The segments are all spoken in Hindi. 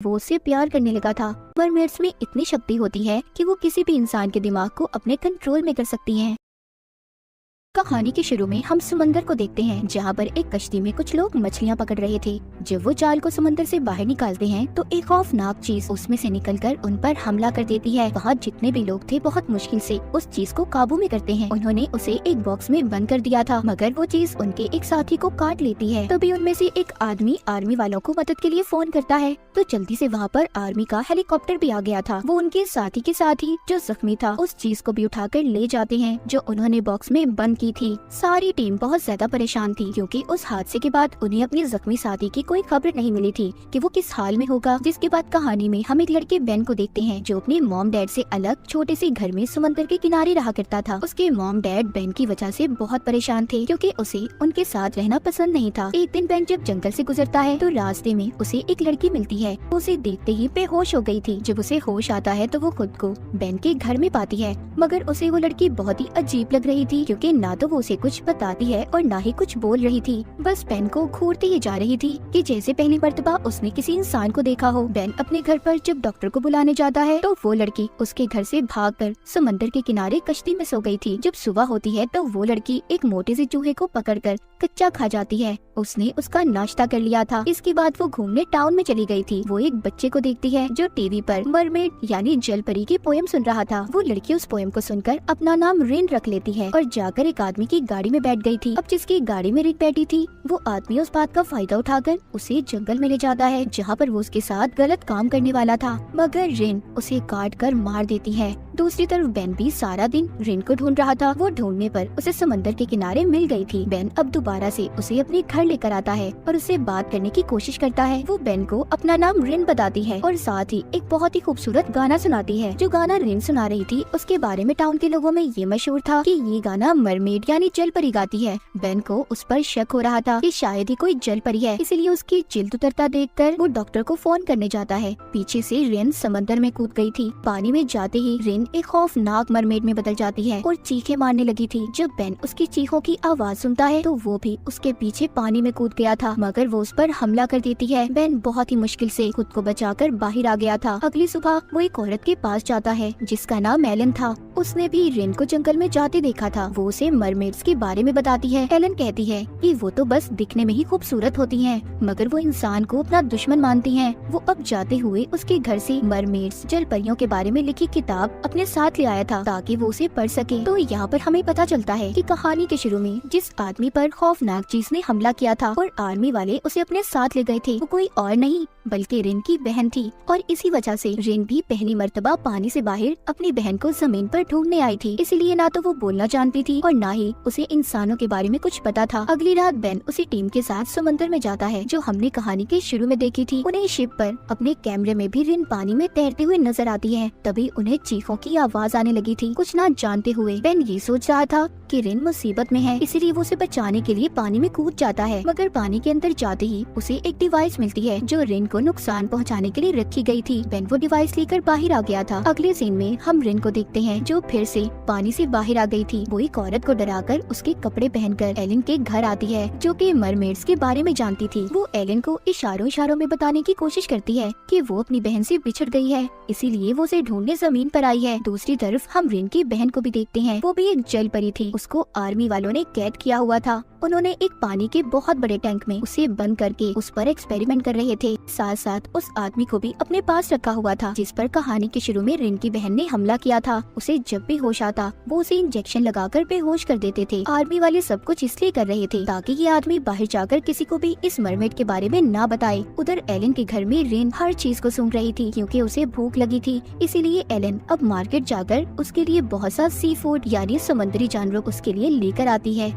वो उससे प्यार करने लगा था। मरमेड्स में इतनी शक्ति होती है कि वो किसी भी इंसान के दिमाग को अपने कंट्रोल में कर सकती हैं। कहानी के शुरू में हम समंदर को देखते हैं, जहाँ पर एक कश्ती में कुछ लोग मछलियाँ पकड़ रहे थे। जब वो जाल को समंदर से बाहर निकालते हैं तो एक खौफनाक चीज उसमें से निकलकर उन पर हमला कर देती है। वहाँ जितने भी लोग थे बहुत मुश्किल से उस चीज को काबू में करते हैं। उन्होंने उसे एक बॉक्स में बंद कर दिया था, मगर वो चीज उनके एक साथी को काट लेती है। तभी उनमें से एक आदमी आर्मी वालों को मदद के लिए फोन करता है, तो जल्दी से वहाँ पर आर्मी का हेलीकॉप्टर भी आ गया था। वो उनके साथी के साथ ही जो जख्मी था उस चीज को भी उठाकर ले जाते हैं जो उन्होंने बॉक्स में बंद की थी। सारी टीम बहुत ज्यादा परेशान थी, क्योंकि उस हादसे के बाद उन्हें अपने जख्मी साथी की कोई खबर नहीं मिली थी कि वो किस हाल में होगा। जिसके बाद कहानी में हम एक लड़के बेन को देखते हैं, जो अपने मॉम डैड से अलग छोटे से घर में समंदर के किनारे रहा करता था। उसके मॉम डैड बेन की वजह से बहुत परेशान थे, क्योंकि उसे उनके साथ रहना पसंद नहीं था। एक दिन बेन जब जंगल से गुजरता है तो रास्ते में उसे एक लड़की मिलती है। उसे देखते ही बेहोश हो गई थी। जब उसे होश आता है तो वो खुद को बेन के घर में पाती है, मगर उसे वो लड़की बहुत ही अजीब लग रही थी, क्योंकि ना तो वो उसे कुछ बताती है और ना ही कुछ बोल रही थी। बस बेन को घूरती ही जा रही थी कि जैसे पहली मर्तबा उसने किसी इंसान को देखा हो। बेन अपने घर पर जब डॉक्टर को बुलाने जाता है तो वो लड़की उसके घर से भागकर समंदर के किनारे कश्ती में सो गई थी। जब सुबह होती है तो वो लड़की एक मोटे से चूहे को पकड़कर कच्चा खा जाती है। उसने उसका नाश्ता कर लिया था। इसके बाद वो घूमने टाउन में चली गई थी। वो एक बच्चे को देखती है जो टीवी पर मरमेड यानी जल परी की पोयम सुन रहा था। वो लड़की उस पोयम को सुनकर अपना नाम रिन रख लेती है और जाकर एक आदमी की गाड़ी में बैठ गई थी। अब जिसकी गाड़ी में रिन बैठी थी वो आदमी उस बात का फायदा उठाकर उसे जंगल में ले जाता है, जहाँ पर वो उसके साथ गलत काम करने वाला था, मगर रिन उसे काट कर मार देती है। दूसरी तरफ बेन भी सारा दिन रिन को ढूंढ रहा था। वो ढूंढने पर उसे समंदर के किनारे मिल गई थी। बेन अब दोबारा से उसे अपने घर लेकर आता है और उससे बात करने की कोशिश करता है। वो बेन को अपना नाम रिन बताती है और साथ ही एक बहुत ही खूबसूरत गाना सुनाती है। जो गाना रिन सुना रही थी उसके बारे में टाउन के लोगों में ये मशहूर था कि ये गाना मरमेड यानी जल परी गाती है। बेन को उस पर शक हो रहा था कि शायद ही कोई जल परी है, इसलिए उसकी जिल्द उतरता देखकर वो डॉक्टर को फोन करने जाता है। पीछे से रिन समंदर में कूद गई थी। पानी में जाते ही रिन एक खौफनाक मरमेड में बदल जाती है और चीखें मारने लगी थी। जब बेन उसकी चीखों की आवाज सुनता है तो वो भी उसके पीछे पानी में कूद गया था, मगर वो उस पर हमला कर देती है। बेन बहुत ही मुश्किल से खुद को बचाकर बाहर आ गया था। अगली सुबह वो एक औरत के पास जाता है जिसका नाम एलन था। उसने भी रिन को जंगल में जाते देखा था। वो उसे मरमेड्स के बारे में बताती है। एलन कहती है कि वो तो बस दिखने में ही खूबसूरत होती हैं, मगर वो इंसान को अपना दुश्मन मानती हैं। वो अब जाते हुए उसके घर से मरमेड्स जल परियों के बारे में लिखी किताब अपने साथ ले आया था ताकि वो उसे पढ़ सके। तो यहाँ पर हमें पता चलता है कि कहानी के शुरू में जिस आदमी पर खौफनाक चीज ने हमला किया था और आर्मी वाले उसे अपने साथ ले गए थे, वो कोई और नहीं बल्कि रिन की बहन थी। और इसी वजह से रिन भी पहली मर्तबा पानी से बाहर अपनी बहन को जमीन पर ढूंढने आई थी। इसलिए ना तो वो बोलना जानती थी और ना ही उसे इंसानों के बारे में कुछ पता था। अगली रात बेन उसी टीम के साथ समंदर में जाता है जो हमने कहानी के शुरू में देखी थी। उन्हें शिप पर अपने कैमरे में भी रिन पानी में तैरते हुए नजर आती है। तभी उन्हें चीखों की आवाज आने लगी थी। कुछ ना जानते हुए बेन ये सोच रहा था कि रिन मुसीबत में है, इसीलिए वो उसे बचाने के लिए पानी में कूद जाता है। मगर पानी के अंदर जाते ही उसे एक डिवाइस मिलती है जो रिन को नुकसान पहुंचाने के लिए रखी गई थी। बेन वो डिवाइस लेकर बाहर आ गया था। अगले सीन में हम रिन को देखते हैं जो फिर से पानी से बाहर आ गई थी। वो एक औरत को डराकर उसके कपड़े पहनकर एलन के घर आती है जो कि मरमेड्स के बारे में जानती थी। वो एलन को इशारों में बताने की कोशिश करती है कि वो अपनी बहन से बिछड़ गई है, इसीलिए वो उसे ढूंढने जमीन पर आई है। दूसरी तरफ हम रिन की बहन को भी देखते हैं। वो भी एक जल परी थी। उसको आर्मी वालों ने कैद किया हुआ था। उन्होंने एक पानी के बहुत बड़े टैंक में उसे बंद करके उस पर एक्सपेरिमेंट कर रहे थे। साथ साथ उस आदमी को भी अपने पास रखा हुआ था जिस पर कहानी के शुरू में रिन की बहन ने हमला किया था। उसे जब भी होश आता वो उसे इंजेक्शन लगाकर बेहोश कर देते थे। आर्मी वाले सब कुछ इसलिए कर रहे थे ताकि ये आदमी बाहर जाकर किसी को भी इस मरमेड के बारे में ना बताए। उधर एलन के घर में रिन हर चीज को सुन रही थी क्योंकि उसे भूख लगी थी। इसीलिए एलन अब मार्केट जाकर उसके लिए बहुत सा सी फूड यानी समुद्री जानवर उसके लिए लेकर आती है।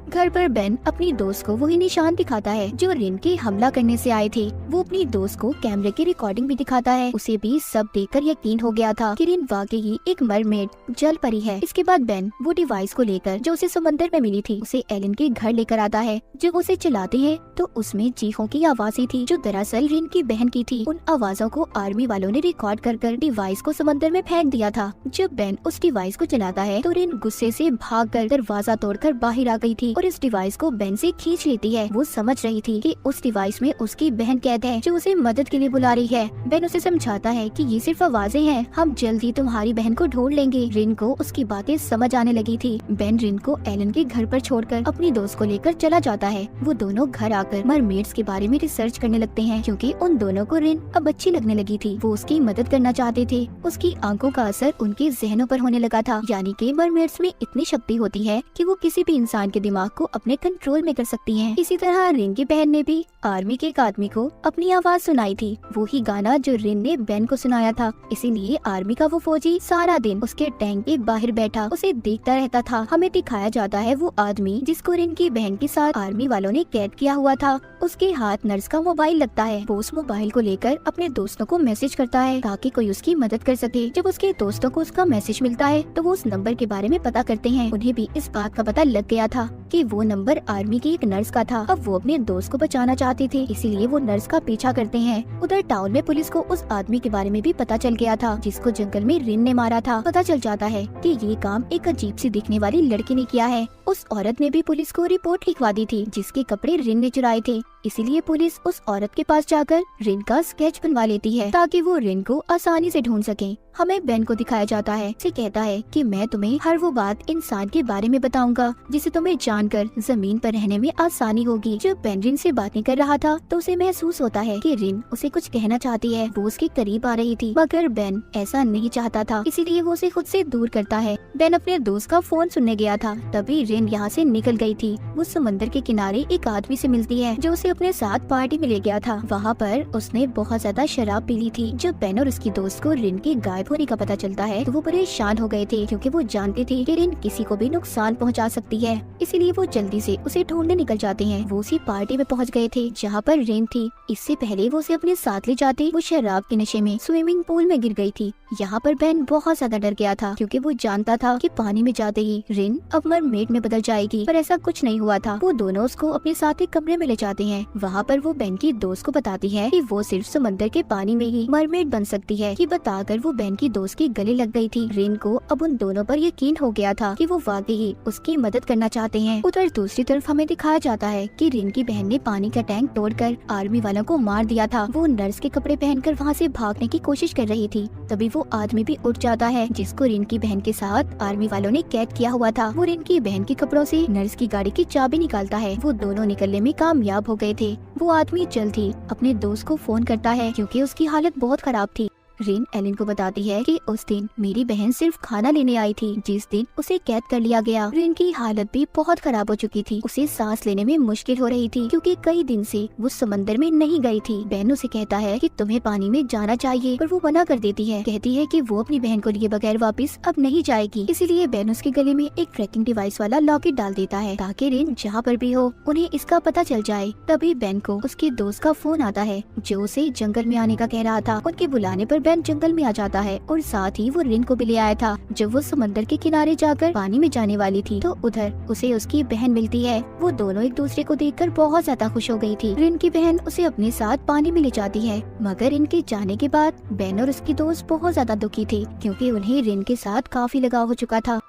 घर पर बेन अपनी दोस्त को वही निशान दिखाता है जो रिन के हमला करने से आए थे। वो अपनी दोस्त को कैमरे की रिकॉर्डिंग भी दिखाता है। उसे भी सब देखकर यकीन हो गया था कि रिन वाकई ही एक मरमेड जल परी है। इसके बाद बेन वो डिवाइस को लेकर जो उसे समंदर में मिली थी उसे एलन के घर लेकर आता है। जब उसे चलाते हैं तो उसमें चीखों की आवाजें थी जो दरअसल रिन की बहन की थी। उन आवाजों को आर्मी वालों ने रिकॉर्ड कर डिवाइस को समंदर में फेंक दिया था। जब बेन उस डिवाइस को चलाता है तो रिन गुस्से से भागकर दरवाजा तोड़कर बाहर आ गई थी। और इस डिवाइस को बेन से खींच लेती है। वो समझ रही थी कि उस डिवाइस में उसकी बहन कैद है जो उसे मदद के लिए बुला रही है। बेन उसे समझाता है कि ये सिर्फ आवाजें हैं, हम जल्द ही तुम्हारी बहन को ढूंढ लेंगे। रिन को उसकी बातें समझ आने लगी थी। बेन रिन को एलन के घर पर छोड़कर अपनी दोस्त को लेकर चला जाता है। वो दोनों घर आकर मरमेड्स के बारे में रिसर्च करने लगते हैं क्योंकि उन दोनों को रिन अब अच्छी लगने लगी थी। वो उसकी मदद करना चाहते थे। उसकी आंखों का असर उनके जहनों पर होने लगा था, यानी कि मरमेड्स में इतनी शक्ति होती है कि वो किसी भी इंसान के दिमाग को अपने कंट्रोल में कर सकती हैं। इसी तरह रिन की बहन ने भी आर्मी के एक आदमी को अपनी आवाज सुनाई थी, वो ही गाना जो रिन ने बेन को सुनाया था। इसीलिए आर्मी का वो फौजी सारा दिन उसके टैंक के बाहर बैठा उसे देखता रहता था। हमें दिखाया जाता है वो आदमी जिसको रिन की बहन के साथ आर्मी वालों ने कैद किया हुआ था। उसके हाथ नर्स का मोबाइल लगता है। वो उस मोबाइल को लेकर अपने दोस्तों को मैसेज करता है ताकि कोई उसकी मदद कर सके। जब उसके दोस्तों को उसका मैसेज मिलता है तो वो उस नंबर के बारे में पता करते हैं। उन्हें भी इस बात का पता लग गया था कि वो नंबर आर्मी की एक नर्स का था। अब वो अपने दोस्त को बचाना चाहते थे, इसीलिए वो नर्स का पीछा करते हैं। उधर टाउन में पुलिस को उस आदमी के बारे में भी पता चल गया था जिसको जंगल में रिन ने मारा था। पता चल जाता है कि ये काम एक अजीब सी दिखने वाली लड़की ने किया है। उस औरत ने भी पुलिस को रिपोर्ट लिखवा दी थी जिसके कपड़े रिन ने चुराए थे। इसीलिए पुलिस उस औरत के पास जाकर रिन का स्केच बनवा लेती है ताकि वो रिन को आसानी से ढूंढ सके। हमें बेन को दिखाया जाता है। से कहता है कि मैं तुम्हें हर वो बात इंसान के बारे में बताऊंगा जिसे तुम्हें जानकर जमीन पर रहने में आसानी होगी। जब बेन रिन से बात नहीं कर रहा था तो उसे महसूस होता है कि रिन उसे कुछ कहना चाहती है। वो उसके करीब आ रही थी मगर बेन ऐसा नहीं चाहता था, इसीलिए वो उसे खुद से दूर करता है। बेन अपने दोस्त का फोन सुनने गया था, तभी रिन यहाँ से निकल गई थी। वो समंदर के किनारे एक आदमी से मिलती है जो उसे अपने साथ पार्टी में ले गया था। वहाँ पर उसने बहुत ज्यादा शराब पी ली थी। जब बेन और उसकी दोस्त को रिन के गायब होने का पता चलता है तो वो परेशान हो गए थे क्योंकि वो जानते थे कि रिन किसी को भी नुकसान पहुंचा सकती है। इसीलिए वो जल्दी से उसे ढूंढने निकल जाते हैं। वो उसी पार्टी में पहुंच गए थे जहाँ पर रिन थी। इससे पहले वो उसे अपने साथ ले जाते वो शराब के नशे में स्विमिंग पूल में गिर गई थी। यहाँ पर बेन बहुत ज्यादा डर गया था क्योंकि वो जानता था कि पानी में जाते ही रिन अब मरमेड में बदल जाएगी, पर ऐसा कुछ नहीं हुआ था। वो दोनों उसको अपने साथ एक कमरे में ले जाते हैं। वहाँ पर वो बेन की दोस्त को बताती है कि वो सिर्फ समंदर के पानी में ही मरमेड बन सकती है। ये बताकर वो बेन की दोस्त के गले लग गई थी। रिन को अब उन दोनों पर यकीन हो गया था कि वो वाकई ही उसकी मदद करना चाहते हैं। उधर दूसरी तरफ हमें दिखाया जाता है कि रिन की बहन ने पानी का टैंक तोड़कर आर्मी वालों को मार दिया था। वो नर्स के कपड़े पहनकर वहाँ से भागने की कोशिश कर रही थी। तभी वो आदमी भी उठ जाता है जिसको रिन की बहन के साथ आर्मी वालों ने कैद किया हुआ था। वो रिन की बहन के कपड़ों से नर्स की गाड़ी की चाबी निकालता है। वो दोनों निकलने में कामयाब हो गए थे। वो आदमी जल्द ही अपने दोस्त को फोन करता है क्योंकि उसकी हालत बहुत खराब थी। रिन एलन को बताती है कि उस दिन मेरी बहन सिर्फ खाना लेने आई थी जिस दिन उसे कैद कर लिया गया। रिन की हालत भी बहुत खराब हो चुकी थी। उसे सांस लेने में मुश्किल हो रही थी क्योंकि कई दिन से वो समंदर में नहीं गई थी। बेन उसे कहता है कि तुम्हें पानी में जाना चाहिए, पर वो मना कर देती है। कहती है कि वो अपनी बहन को लिए बगैर वापस अब नहीं जाएगी। इसीलिए बेन उसके गले में एक ट्रैकिंग डिवाइस वाला लॉकेट डाल देता है ताकि रिन जहाँ पर भी हो उन्हें इसका पता चल जाए। तभी बेन को उसके दोस्त का फोन आता है जो उसे जंगल में आने का कह रहा था। उनके बुलाने पर बेन जंगल में आ जाता है और साथ ही वो रिन को भी ले आया था। जब वो समंदर के किनारे जाकर पानी में जाने वाली थी तो उधर उसे उसकी बहन मिलती है। वो दोनों एक दूसरे को देखकर बहुत ज्यादा खुश हो गई थी। रिन की बहन उसे अपने साथ पानी में ले जाती है मगर इनके जाने के बाद बेन और उसकी दोस्त बहुत ज्यादा दुखी थे क्योंकि उन्हें रिन के साथ काफी लगाव हो चुका था।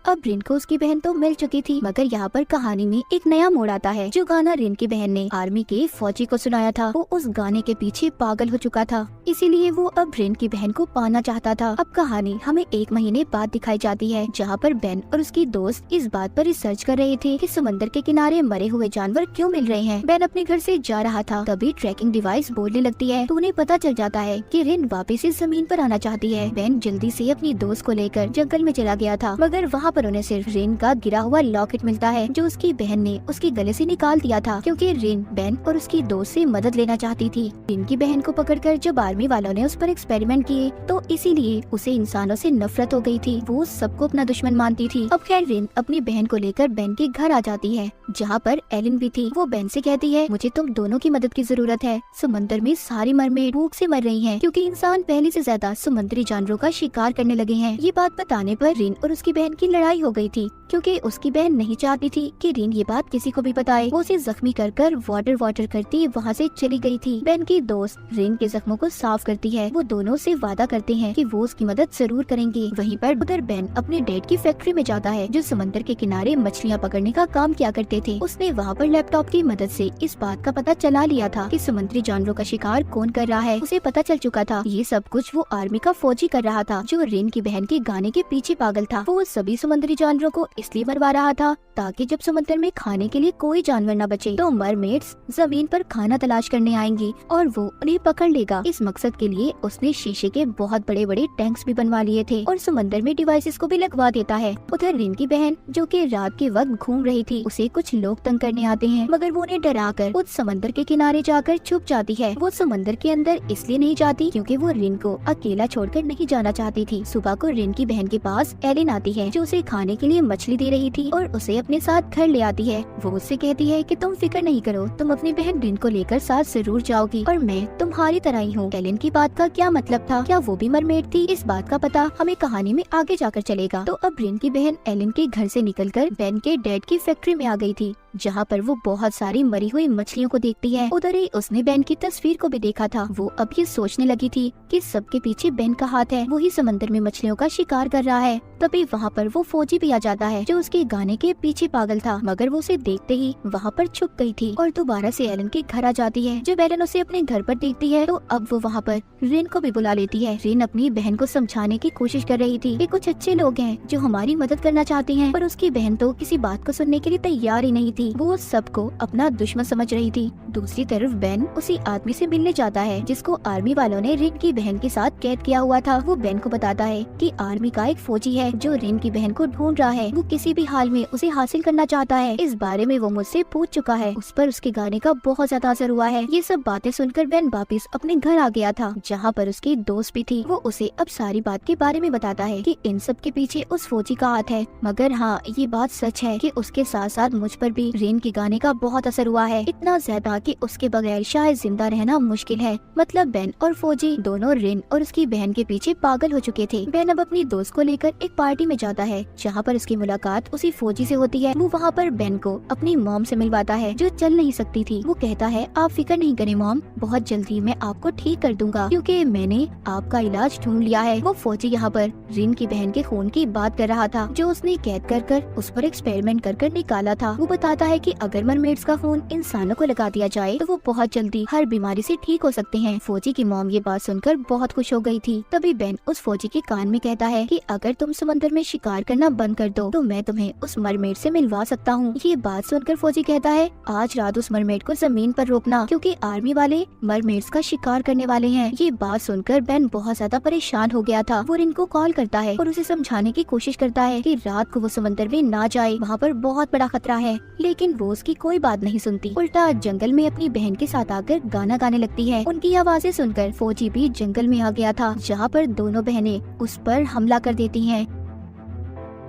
अब रिन को उसकी बहन तो मिल चुकी थी मगर यहाँ पर कहानी में एक नया मोड़ आता है। जो गाना रिन की बहन ने आर्मी के फौजी को सुनाया था वो उस गाने के पीछे पागल हो चुका था, इसीलिए वो अब रिन की बहन को पाना चाहता था। अब कहानी हमें 1 महीने बाद दिखाई जाती है जहाँ पर बेन और उसकी दोस्त इस बात पर रिसर्च कर रहे थे कि समंदर के किनारे मरे हुए जानवर क्यों मिल रहे हैं। बेन अपने घर से जा रहा था तभी ट्रैकिंग डिवाइस बोलने लगती है तो उन्हें पता चल जाता है कि रिन वापस इस जमीन पर आना चाहती है। बेन जल्दी से अपनी दोस्त को लेकर जंगल में चला गया था मगर वहाँ पर उन्हें सिर्फ रिन का गिरा हुआ लॉकेट मिलता है जो उसकी बहन ने उसके गले से निकाल दिया था क्योंकि रिन बेन और उसकी दोस्त से मदद लेना चाहती थी। रिन की बहन को पकड़कर जब आर्मी वालों ने उस पर एक्सपेरिमेंट किए तो इसीलिए उसे इंसानों से नफरत हो गई थी। वो सबको अपना दुश्मन मानती थी। अब खैर रिन अपनी बहन को लेकर बेन के घर आ जाती है जहाँ पर एलन भी थी। वो बेन से कहती है मुझे तुम दोनों की मदद की जरूरत है। समंदर में सारी मरमेड भूख से मर रही हैं क्योंकि इंसान पहले से ज्यादा समुद्री जानवरों का शिकार करने लगे हैं। ये बात बताने पर रिन और उसकी बहन की लड़ाई लड़ाई हो गई थी क्योंकि उसकी बहन नहीं चाहती थी कि रिन ये बात किसी को भी बताए। वो उसे जख्मी कर वाटर करती वहाँ से चली गई थी। बेन की दोस्त रिन के जख्मों को साफ करती है। वो दोनों से वादा करते हैं कि वो उसकी मदद जरूर करेंगे। वहीं पर उधर बेन अपने डैड की फैक्ट्री में जाता है जो समंदर के किनारे मछलियाँ पकड़ने का काम किया करते थे। उसने वहाँ पर लैपटॉप की मदद से इस बात का पता चला लिया था कि समुद्री जानवरों का शिकार कौन कर रहा है। उसे पता चल चुका था ये सब कुछ वो आर्मी का फौजी कर रहा था जो रिन की बहन के गाने के पीछे पागल था। वो सभी समुद्री जानवरों को इसलिए मरवा रहा था ताकि जब समुद्र में खाने के लिए कोई जानवर न बचे तो मरमेड्स जमीन पर खाना तलाश करने आएंगी और वो उन्हें पकड़ लेगा। इस मकसद के लिए उसने शीशे के बहुत बड़े बड़े टैंक्स भी बनवा लिए थे और समंदर में डिवाइसेस को भी लगवा देता है। उधर रिन की बहन जो कि रात के वक्त घूम रही थी उसे कुछ लोग तंग करने आते हैं मगर वो उन्हें डराकर उस समंदर के किनारे जाकर छुप जाती है। वो समंदर के अंदर इसलिए नहीं जाती क्योंकि वो रिन को अकेला छोड़कर नहीं जाना चाहती थी। सुबह को रिन की बहन के पास एलिन आती है जो उसे खाने के लिए मछली दे रही थी और उसे अपने साथ घर ले आती है। वो उससे कहती है कि तुम फिक्र नहीं करो, तुम अपनी बहन रिन को लेकर साथ जरूर जाओगी और मैं तुम्हारी तरह ही हूँ। एलिन की बात का क्या मतलब था? क्या वो भी मरमेड थी? इस बात का पता हमें कहानी में आगे जाकर चलेगा। तो अब रिन की बहन एलिन के घर से निकलकर बेन के डैड की फैक्ट्री में आ गई थी जहाँ पर वो बहुत सारी मरी हुई मछलियों को देखती है। उधर ही उसने बेन की तस्वीर को भी देखा था। वो अब ये सोचने लगी थी कि सबके पीछे बेन का हाथ है, वही समंदर में मछलियों का शिकार कर रहा है। तभी वहाँ पर वो फौजी भी आ जाता है जो उसके गाने के पीछे पागल था मगर वो उसे देखते ही वहाँ पर छुप गई थी और दोबारा से एलन के घर आ जाती है। जब एलन उसे अपने घर पर देखती है तो अब वो वहाँ पर रिन को भी बुला लेती है। रिन अपनी बहन को समझाने की कोशिश कर रही थी कि कुछ अच्छे लोग हैं जो हमारी मदद करना चाहते हैं, पर उसकी बहन तो किसी बात को सुनने के लिए तैयार ही नहीं थी। वो सबको अपना दुश्मन समझ रही थी। दूसरी तरफ बेन उसी आदमी से मिलने जाता है जिसको आर्मी वालों ने रिन की बहन के साथ कैद किया हुआ था। वो बेन को बताता है कि आर्मी का एक फौजी है जो रिन की बहन को ढूंढ रहा है। वो किसी भी हाल में उसे हासिल करना चाहता है। इस बारे में वो मुझसे पूछ चुका है। उस पर उसके गाने का बहुत ज्यादा असर हुआ है। ये सब बातें सुनकर बेन वापिस अपने घर आ गया था जहाँ पर उसकी दोस्त भी थी। वो उसे अब सारी बात के बारे में बताता है कि इन सब के पीछे उस फौजी का हाथ है, मगर हाँ ये बात सच है कि उसके साथ साथ मुझ पर भी रिन के गाने का बहुत असर हुआ है, इतना ज्यादा कि उसके बगैर शायद जिंदा रहना मुश्किल है। मतलब बेन और फौजी दोनों रिन और उसकी बहन के पीछे पागल हो चुके थे। बेन अब अपनी दोस्त को लेकर एक पार्टी में जाता है जहाँ पर उसकी मुलाकात उसी फौजी से होती है। वो वहाँ पर बेन को अपनी मॉम से मिलवाता है जो चल नहीं सकती थी। वो कहता है आप फिक्र नहीं करें मॉम, बहुत जल्दी मैं आपको ठीक कर दूंगा क्योंकि मैंने आपका इलाज ढूंढ लिया है। वो फौजी यहाँ पर रिन की बहन के खून की बात कर रहा था जो उसने कैद कर उस पर एक्सपेरिमेंट कर निकाला था। वो बताता है कि अगर मरमेड्स का खून इंसानों को लगा दिया जाए तो वो बहुत जल्दी हर बीमारी से ठीक हो सकते हैं। फौजी की मॉम ये बात सुनकर बहुत खुश हो गई थी। तभी बेन उस फौजी के कान में कहता है कि अगर तुम समंदर में शिकार करना बंद कर दो तो मैं तुम्हें उस मरमेड से मिलवा सकता हूँ। ये बात सुनकर फौजी कहता है आज रात उस मरमेड को जमीन पर रोकना क्योंकि आर्मी वाले मरमेड्स का शिकार करने वाले हैं। ये बात सुनकर बेन बहुत ज्यादा परेशान हो गया था। वो रिन को कॉल करता है और उसे समझाने की कोशिश करता है कि रात को वो समंदर में ना जाए, वहाँ पर बहुत बड़ा खतरा है, लेकिन वो उसकी कोई बात नहीं सुनती। उल्टा जंगल में अपनी बहन के साथ आकर गाना गाने लगती है। उनकी आवाजें सुनकर फौजी भी जंगल में आ गया था जहाँ पर दोनों बहनें उस पर हमला कर देती हैं।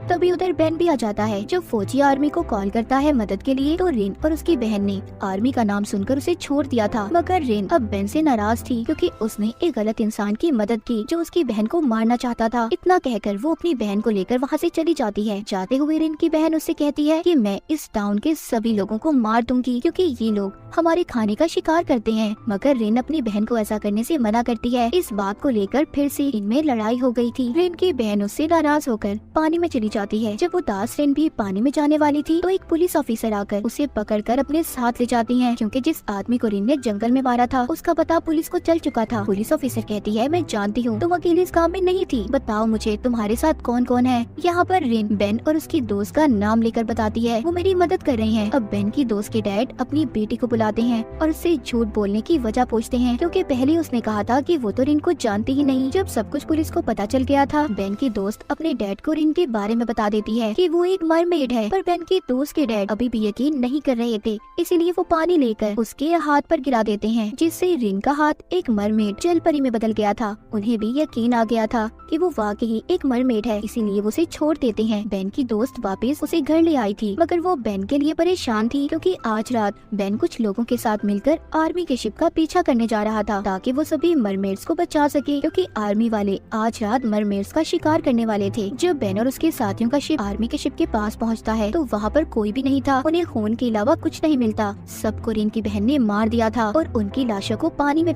तभी उधर बेन भी आ जाता है। जब फौजी आर्मी को कॉल करता है मदद के लिए तो रिन और उसकी बहन ने आर्मी का नाम सुनकर उसे छोड़ दिया था, मगर रिन अब बेन से नाराज थी क्योंकि उसने एक गलत इंसान की मदद की जो उसकी बहन को मारना चाहता था। इतना कहकर वो अपनी बहन को लेकर वहाँ से चली जाती है। जाते हुए रिन की बहन उससे कहती है कि मैं इस टाउन के सभी लोगों को मार दूंगी क्योंकि ये लोग हमारे खाने का शिकार करते हैं, मगर रिन अपनी बहन को ऐसा करने से मना करती है। इस बात को लेकर फिर से इनमें लड़ाई हो गई थी। रिन की बहन उससे नाराज होकर पानी में चली जाती है। जब वो दास रिन भी पानी में जाने वाली थी तो एक पुलिस ऑफिसर आकर उसे पकड़कर अपने साथ ले जाती हैं क्योंकि जिस आदमी को रिन ने जंगल में मारा था उसका पता पुलिस को चल चुका था। पुलिस ऑफिसर कहती है मैं जानती हूँ तुम अकेले इस काम में नहीं थी, बताओ मुझे तुम्हारे साथ कौन कौन है। यहाँ पर रिन बेन और उसकी दोस्त का नाम लेकर बताती है वो मेरी मदद कर रही है। अब बेन की दोस्त के डैड अपनी बेटी को बुलाते हैं और उससे झूठ बोलने की वजह पूछते हैं क्योंकि पहले उसने कहा था कि वो तो रिन को जानती ही नहीं। जब सब कुछ पुलिस को पता चल गया था बेन की दोस्त अपने डैड को रिन के बारे में बता देती है कि वो एक मरमेड है, पर बेन की दोस्त के डैड अभी भी यकीन नहीं कर रहे थे, इसीलिए वो पानी लेकर उसके हाथ पर गिरा देते हैं जिससे रिन का हाथ एक मरमेड जल परी में बदल गया था। उन्हें भी यकीन आ गया था कि वो वाकई एक मरमेड है, इसीलिए वो उसे छोड़ देते हैं। बेन की दोस्त वापस उसे घर ले आई थी मगर वो बेन के लिए परेशान थी क्योंकि आज रात बेन कुछ लोगों के साथ मिलकर आर्मी के शिप का पीछा करने जा रहा था ताकि वो सभी मरमेड्स को बचा सके क्योंकि आर्मी वाले आज रात मरमेड्स का शिकार करने वाले थे। जब बेन और उसके साथ अपराधियों का शिप आर्मी के शिप के पास पहुंचता है तो वहाँ पर कोई भी नहीं था। उन्हें खून के अलावा कुछ नहीं मिलता। सब कोरिन की बहन ने मार दिया था और उनकी लाशों को पानी में